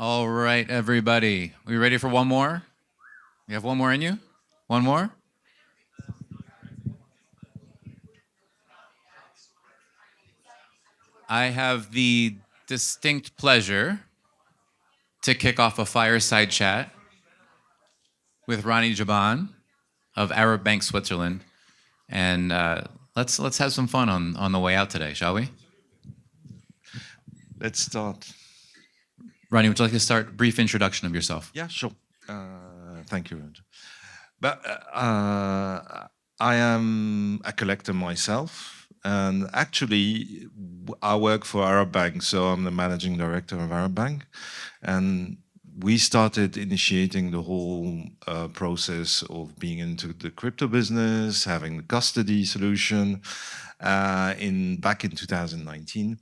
All right, everybody. We ready for one more? You have one more in you? One more? I have the distinct pleasure to kick off a fireside chat with Rani Jabban of Arab Bank Switzerland, and let's have some fun on the way out today, shall we? Let's start. Rani, would you like to start? Brief introduction of yourself. Yeah, sure. Thank you, Roger. But I am a collector myself, and actually, I work for Arab Bank, so I'm the managing director of Arab Bank, and we started initiating the whole process of being into the crypto business, having the custody solution in back in 2019.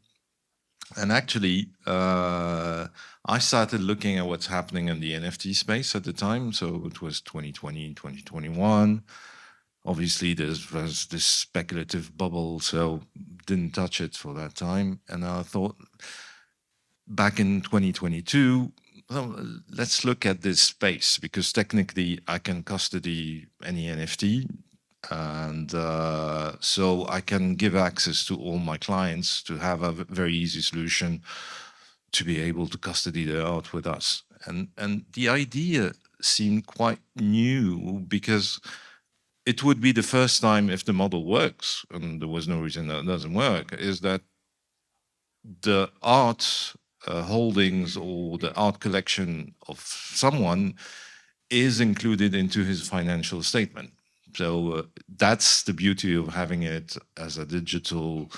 And actually, I started looking at what's happening in the NFT space at the time. So it was 2020, 2021. Obviously, there was this speculative bubble, so didn't touch it for that time. And I thought back in 2022, well, let's look at this space because technically I can custody any NFT. And so I can give access to all my clients to have a very easy solution to be able to custody their art with us. And the idea seemed quite new because it would be the first time if the model works, and there was no reason that it doesn't work, is that the art holdings or the art collection of someone is included into his financial statement. So that's the beauty of having it as a digital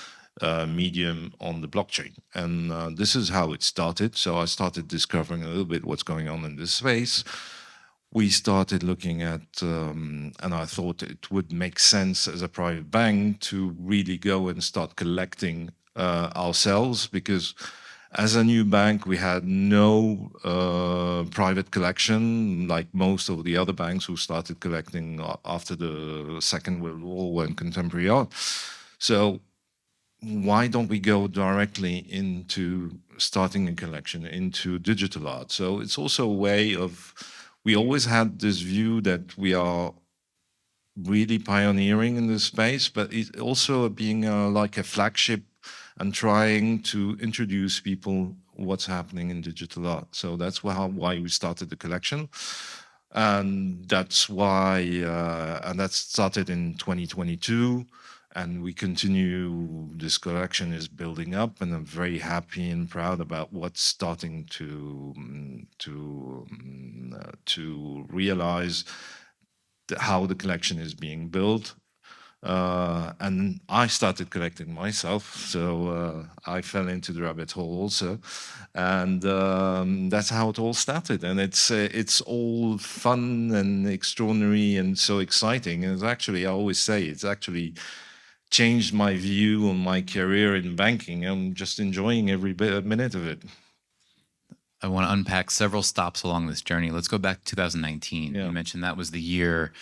medium on the blockchain. And this is how it started. So I started discovering a little bit what's going on in this space. We started looking at, and I thought it would make sense as a private bank to really go and start collecting ourselves because as a new bank, we had no private collection like most of the other banks who started collecting after the Second World War and contemporary art. So why don't we go directly into starting a collection into digital art? So it's also a way of, we always had this view that we are really pioneering in this space, but it's also being like a flagship and trying to introduce people what's happening in digital art. So that's why we started the collection. And that's why, and that started in 2022 and we continue. This collection is building up and I'm very happy and proud about what's starting to realize how the collection is being built. And I started collecting myself, so I fell into the rabbit hole also, and that's how it all started. And it's all fun and extraordinary and so exciting. And it's actually, I always say, it's actually changed my view on my career in banking. I'm just enjoying every minute of it. I want to unpack several stops along this journey. Let's go back to 2019. Yeah. You mentioned that was the year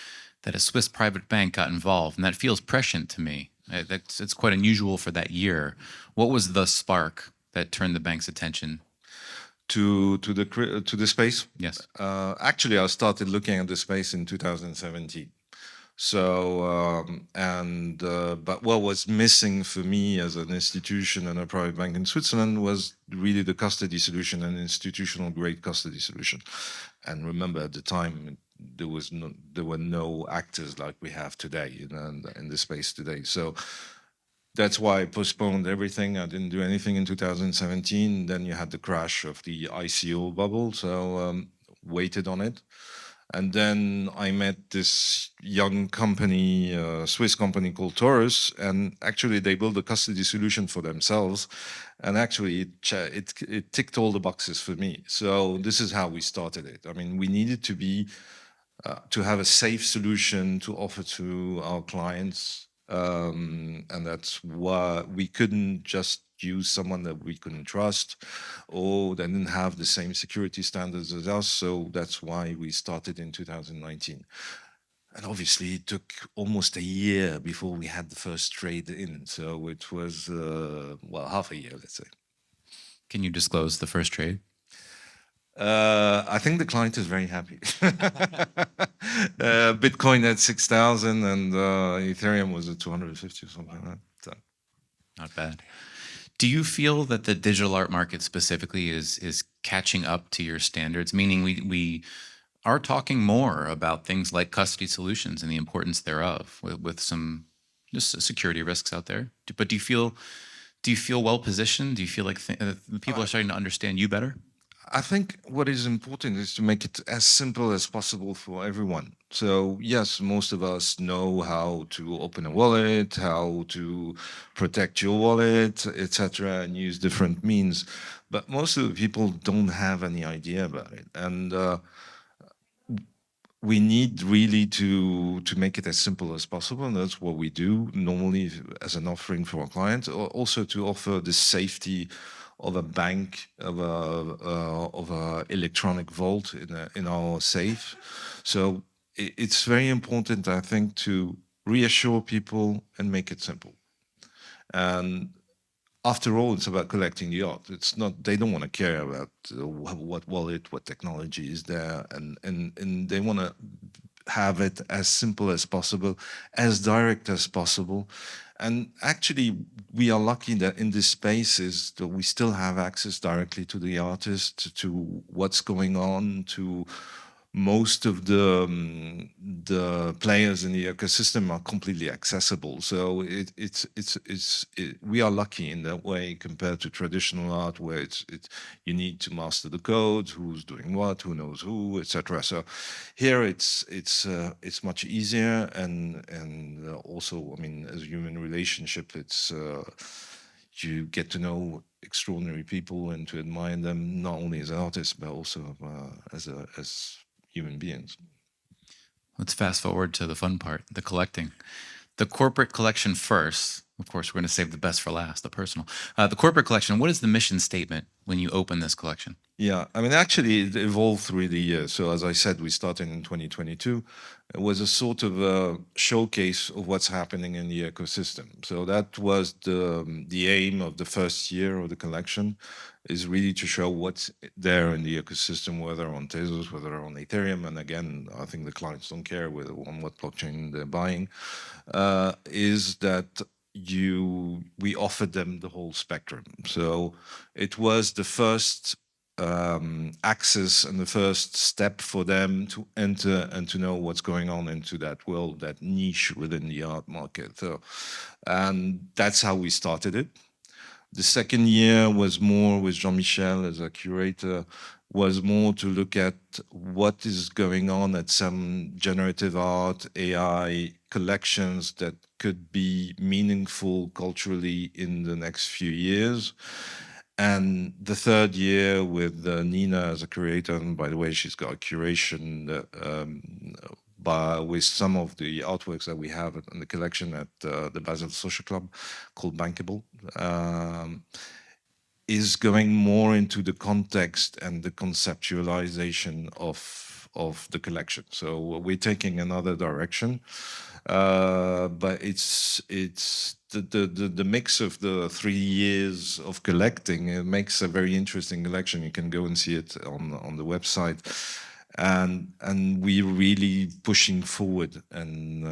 that a Swiss private bank got involved, and that feels prescient to me. It's quite unusual for that year. What was the spark that turned the bank's attention? To the space? Yes. Actually, I started looking at the space in 2017. So, but what was missing for me as an institution and a private bank in Switzerland was really the custody solution, an institutional grade custody solution. And remember, at the time, there were no actors like we have today, in the space today. So that's why I postponed everything. I didn't do anything in 2017. Then you had the crash of the ICO bubble, so waited on it. And then I met this young company, Swiss company called Taurus, and actually they built a custody solution for themselves. And actually it ticked all the boxes for me. So this is how we started it. I mean, we needed to have a safe solution to offer to our clients. And that's why we couldn't just use someone that we couldn't trust or that didn't have the same security standards as us. So that's why we started in 2019. And obviously, it took almost a year before we had the first trade in. So it was, well, half a year, let's say. Can you disclose the first trade? I think the client is very happy. Bitcoin at 6,000 and Ethereum was at 250 or something like that. So. Not bad. Do you feel that the digital art market specifically is catching up to your standards? Meaning we are talking more about things like custody solutions and the importance thereof, with some just security risks out there. But do you feel well positioned? Do you feel like the people are starting to understand you better? I think what is important is to make it as simple as possible for everyone. So, yes, most of us know how to open a wallet, how to protect your wallet, etc., and use different means. But most of the people don't have any idea about it. And we need really to make it as simple as possible, and that's what we do normally as an offering for our clients. Also to offer the safety of a bank, of a electronic vault in our safe. So it's very important, I think, to reassure people and make it simple. And after all, it's about collecting the art. It's not, they don't want to care about what wallet, what technology is there, and they want to have it as simple as possible, as direct as possible. And actually, we are lucky that in this space is that we still have access directly to the artist, to what's going on, to most of the players in the ecosystem are completely accessible. So we are lucky in that way compared to traditional art, where it's you need to master the code, who's doing what, who knows who, etc. So here it's much easier, and also, I mean, as a human relationship, it's you get to know extraordinary people and to admire them not only as artists but also as human beings. Let's fast forward to the fun part, the collecting. The corporate collection first. Of course, we're going to save the best for last, the personal. The corporate collection, what is the mission statement when you open this collection? Yeah, I mean, actually, it evolved through the years. So, as I said, we started in 2022. It was a sort of a showcase of what's happening in the ecosystem. So that was the aim of the first year of the collection, is really to show what's there in the ecosystem, whether on Tezos, whether on Ethereum. And again, I think the clients don't care whether on what blockchain they're buying. Is that we offered them the whole spectrum. So it was the first access and the first step for them to enter and to know what's going on into that world, that niche within the art market. So, and that's how we started it. The second year was more with Jean-Michel as a curator, was more to look at what is going on at some generative art, AI collections that could be meaningful culturally in the next few years. And the third year with Nina as a curator, and by the way, she's got a curation with some of the artworks that we have in the collection at the Basel Social Club called Bankable. Is going more into the context and the conceptualization of the collection. So we're taking another direction, but it's the mix of the 3 years of collecting. It makes a very interesting collection. You can go and see it on the website. And we're really pushing forward and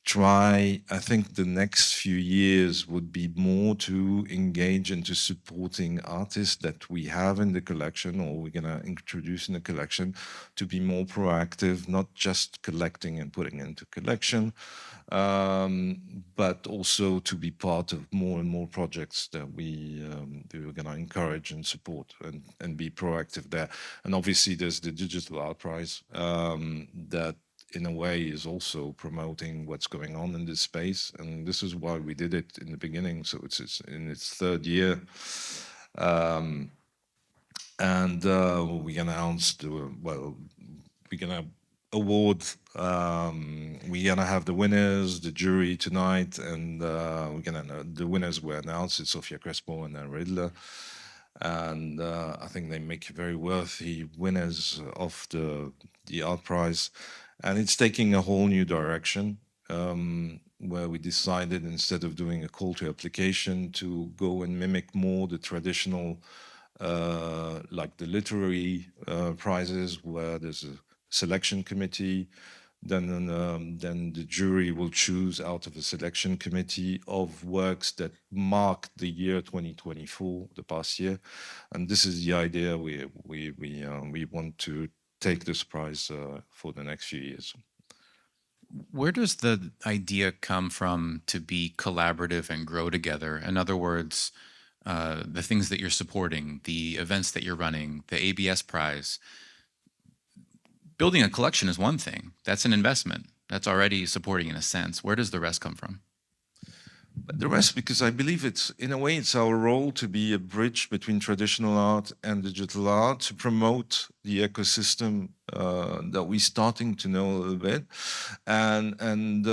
try. I think the next few years would be more to engage into supporting artists that we have in the collection or we're going to introduce in the collection, to be more proactive, not just collecting and putting into collection, but also to be part of more and more projects that we're going to encourage and support, and be proactive there. And obviously there's the Digital Art Prize that in a way is also promoting what's going on in this space, and this is why we did it in the beginning. So it's in its third year, and we announced we're gonna award, we're gonna have the winners, the jury tonight, and the winners were announced. It's Sofia Crespo and Riddler, and I think they make very worthy winners of the art prize. And it's taking a whole new direction, where we decided, instead of doing a call to application, to go and mimic more the traditional like the literary prizes, where there's a selection committee. Then the jury will choose out of a selection committee of works that mark the year 2024, the past year, and this is the idea we want to take this prize for the next few years. Where does the idea come from to be collaborative and grow together? In other words, the things that you're supporting, the events that you're running, the ABS prize. Building a collection is one thing. That's an investment. That's already supporting in a sense. Where does the rest come from? But the rest, because I believe it's, in a way, it's our role to be a bridge between traditional art and digital art, to promote the ecosystem that we're starting to know a little bit, and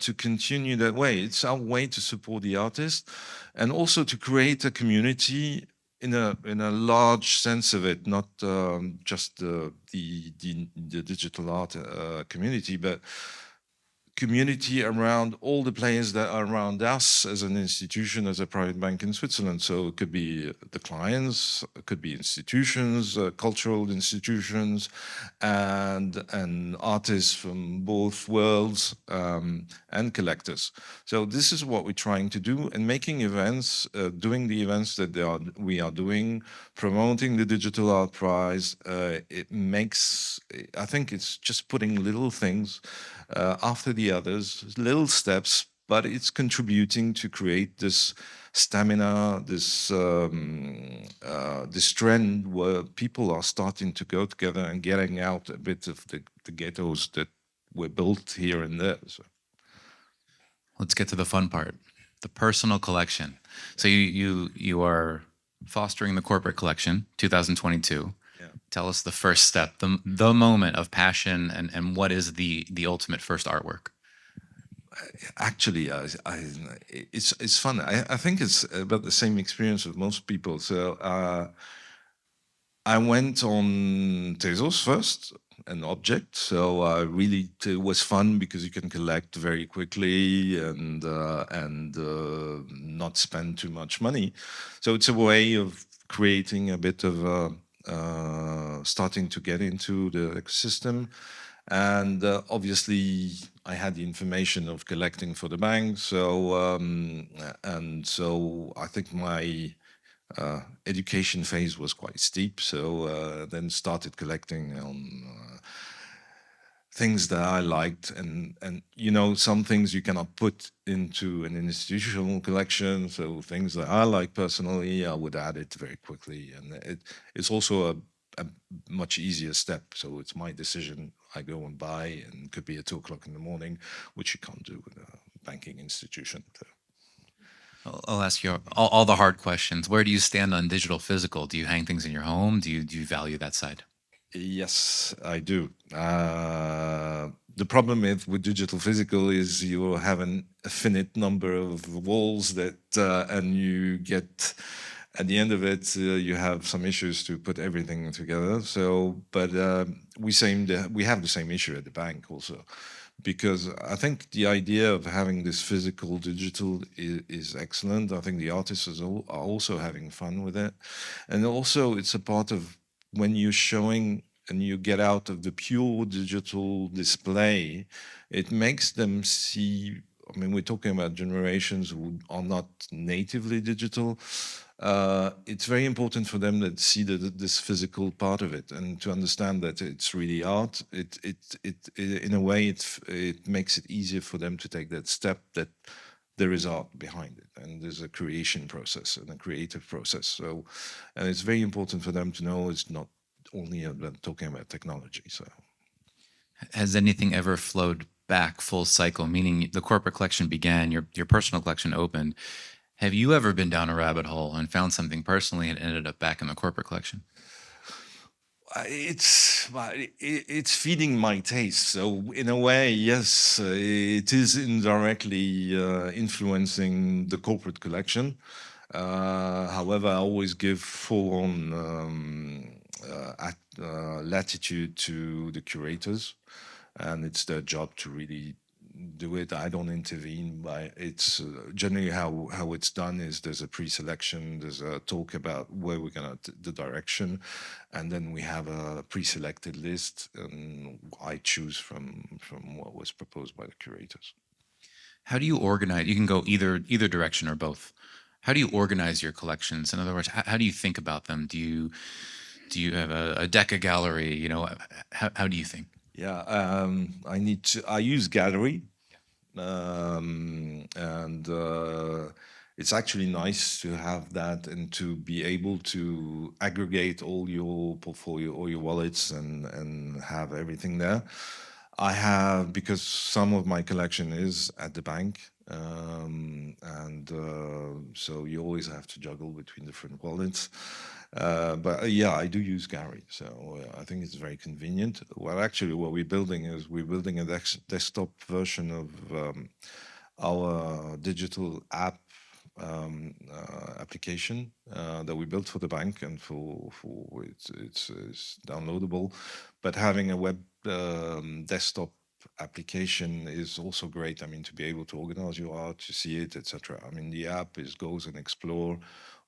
to continue that way. It's our way to support the artist, and also to create a community in a large sense of it, not just the digital art community, but community around all the players that are around us as an institution, as a private bank in Switzerland. So it could be the clients, it could be institutions, cultural institutions, and artists from both worlds, and collectors. So this is what we're trying to do, and making events, doing the events that we are doing, promoting the Digital Art Prize. It makes, I think it's just putting little things after the others, little steps, but it's contributing to create this stamina, this trend where people are starting to go together and getting out a bit of the ghettos that were built here and there. So. Let's get to the fun part, the personal collection. So you are fostering the corporate collection, 2022. Yeah. Tell us the first step, the moment of passion, and what is the ultimate first artwork? Actually, it's fun. I think it's about the same experience with most people. So I went on Tezos first, an object. So really, it was fun because you can collect very quickly and not spend too much money. So it's a way of creating a bit of starting to get into the ecosystem. And obviously, I had the information of collecting for the bank. So I think my education phase was quite steep. So then started collecting on things that I liked, and some things you cannot put into an institutional collection. So things that I like personally, I would add it very quickly, and it's also a much easier step. So it's my decision. I go and buy, and it could be at 2 o'clock in the morning, which you can't do with a banking institution. So. I'll ask you all the hard questions. Where do you stand on digital physical? Do you hang things in your home? Do you value that side? Yes, I do. The problem with digital physical is you have a finite number of walls and you get, at the end of it, you have some issues to put everything together. So, but we have the same issue at the bank also, because I think the idea of having this physical digital is excellent. I think the artists are also having fun with it, and also it's a part of when you're showing and you get out of the pure digital display, it makes them see. I mean, we're talking about generations who are not natively digital. It's very important for them to see this physical part of it and to understand that it's really art. In a way, it makes it easier for them to take that step that there is art behind it and there's a creation process and a creative process. So, and it's very important for them to know it's not only about talking about technology. So, Has anything ever flowed back full cycle? Meaning the corporate collection began, your personal collection opened. Have you ever been down a rabbit hole and found something personally and ended up back in the corporate collection? it's feeding my taste. So in a way, yes, it is indirectly influencing the corporate collection. However, I always give full on latitude to the curators, and it's their job to really do it. I don't intervene. But it's generally how it's done is there's a pre-selection, there's a talk about where we're gonna the direction, and then we have a pre-selected list, and I choose from what was proposed by the curators. How do you organize? You can go either direction or both. How do you organize your collections? In other words, how do you think about them? Do you have a Deca gallery? How do you think? Yeah, I use Gallery, and it's actually nice to have that and to be able to aggregate all your portfolio, all your wallets, and have everything there. I have, because some of my collection is at the bank, and so you always have to juggle between different wallets. But yeah, I do use Gary, so I think it's very convenient. Well, actually, what we're building is we're building a desktop version of our digital app application that we built for the bank, and for it's downloadable, but having a web desktop application is also great. I mean, to be able to organize your art, to see it, etc. I mean, the app is goes and explore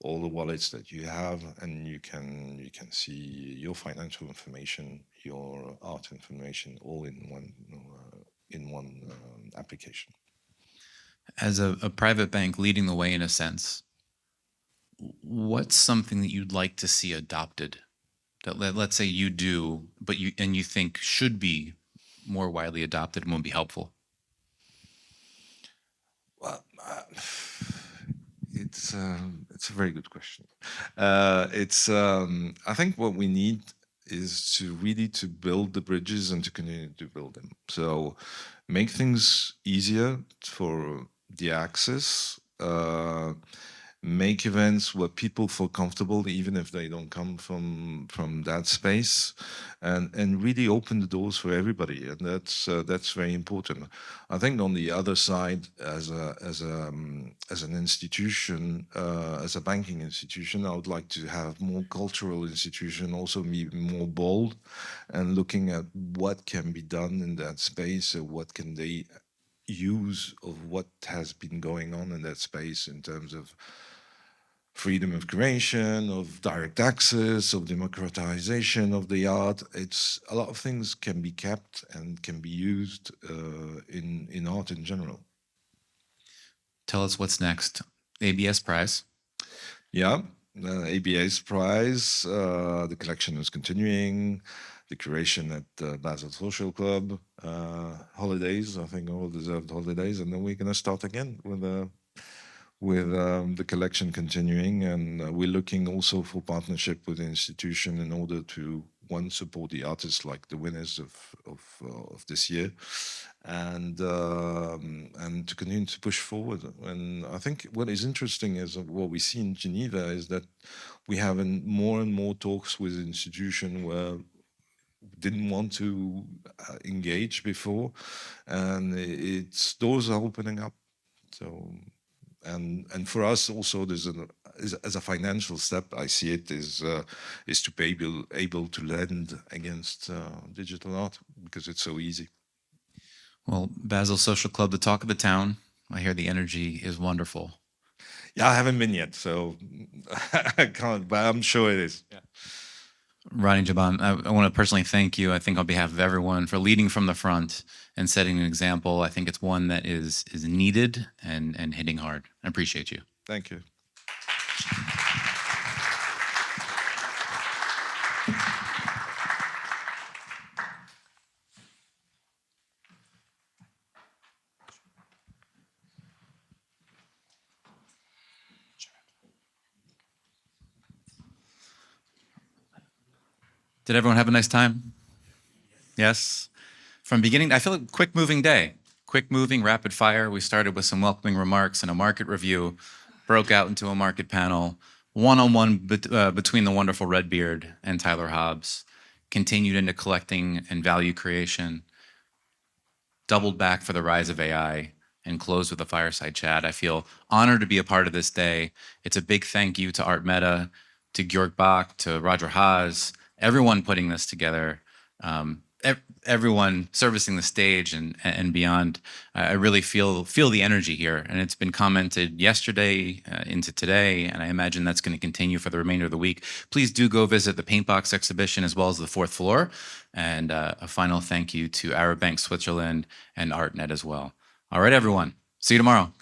all the wallets that you have, and you can see your financial information, your art information, all in one application. As a private bank leading the way in a sense, what's something that you'd like to see adopted? That let's say you do, but you think should be more widely adopted and would be helpful. Well, it's a very good question. It's I think what we need is to really to build the bridges and to continue to build them. So make things easier for the access. Make events where people feel comfortable, even if they don't come from that space, and really open the doors for everybody, and that's very important. I think on the other side, as an institution, as a banking institution, I would like to have more cultural institution also be more bold, and looking at what can be done in that space, or what can they use of what has been going on in that space in terms of freedom of creation, of direct access, of democratization of the art. It's a lot of things can be kept and can be used in art in general. Tell us what's next. ABS prize. Yeah, ABA's prize. The collection is continuing. The curation at Basel Social Club. Holidays, I think, all deserved holidays, and then we're gonna start again with the collection continuing, and we're looking also for partnership with the institution in order to one support the artists like the winners of this year, and to continue to push forward. And I think what is interesting is what we see in Geneva is that we have more and more talks with institutions where didn't want to engage before, and it's doors are opening up. So and for us also there's as a financial step I see it is to be able to lend against digital art because it's so easy. Well, Basel Social Club, the talk of the town. I hear the energy is wonderful. Yeah, I haven't been yet, so I can't, but I'm sure it is. Yeah. Rani Jabban, I want to personally thank you. I think on behalf of everyone for leading from the front and setting an example. I think it's one that is needed and hitting hard. I appreciate you. Thank you. Did everyone have a nice time? Yes. From beginning, I feel a quick moving day. Quick moving, rapid fire. We started with some welcoming remarks and a market review, broke out into a market panel, one-on-one between the wonderful Redbeard and Tyler Hobbs, continued into collecting and value creation, doubled back for the rise of AI, and closed with a fireside chat. I feel honored to be a part of this day. It's a big thank you to Art Meta, to Georg Bach, to Roger Haas, everyone putting this together. everyone servicing the stage and beyond. I really feel the energy here, and it's been commented yesterday into today, and I imagine that's going to continue for the remainder of the week. Please do go visit the Paintbox exhibition as well as the fourth floor, and a final thank you to Arab Bank Switzerland and ArtNet as well. All right, everyone. See you tomorrow.